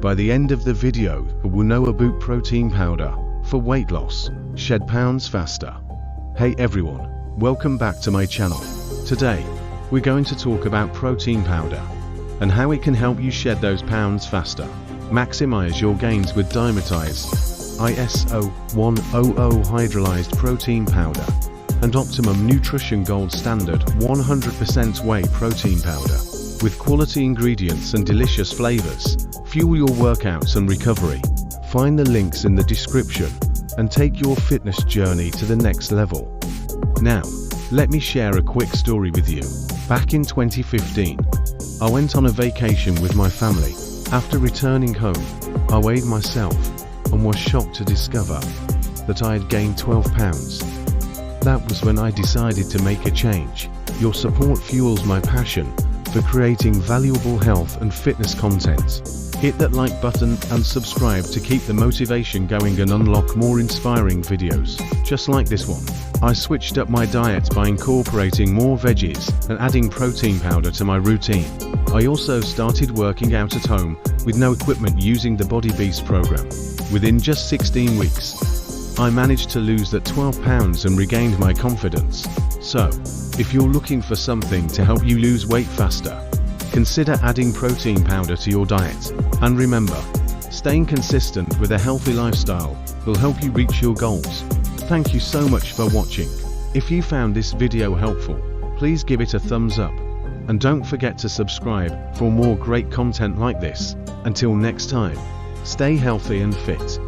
By the end of the video, you will know about protein powder for weight loss, shed pounds faster. Hey everyone, welcome back to my channel. Today, we're going to talk about protein powder and how it can help you shed those pounds faster. Maximize your gains with Dymatize ISO 100 hydrolyzed protein powder and Optimum Nutrition Gold Standard 100% whey protein powder. With quality ingredients and delicious flavors, fuel your workouts and recovery. Find the links in the description and take your fitness journey to the next level. Now, let me share a quick story with you. Back in 2015, I went on a vacation with my family. After returning home, I weighed myself and was shocked to discover that I had gained 12 pounds. That was when I decided to make a change. Your support fuels my passion for creating valuable health and fitness content. Hit that like button and subscribe to keep the motivation going and unlock more inspiring videos, just like this one. I switched up my diet by incorporating more veggies and adding protein powder to my routine. I also started working out at home with no equipment using the Body Beast program. Within just 16 weeks, I managed to lose that 12 pounds and regained my confidence. So, if you're looking for something to help you lose weight faster, consider adding protein powder to your diet. And remember, staying consistent with a healthy lifestyle will help you reach your goals. Thank you so much for watching. If you found this video helpful, please give it a thumbs up. And don't forget to subscribe for more great content like this. Until next time, stay healthy and fit.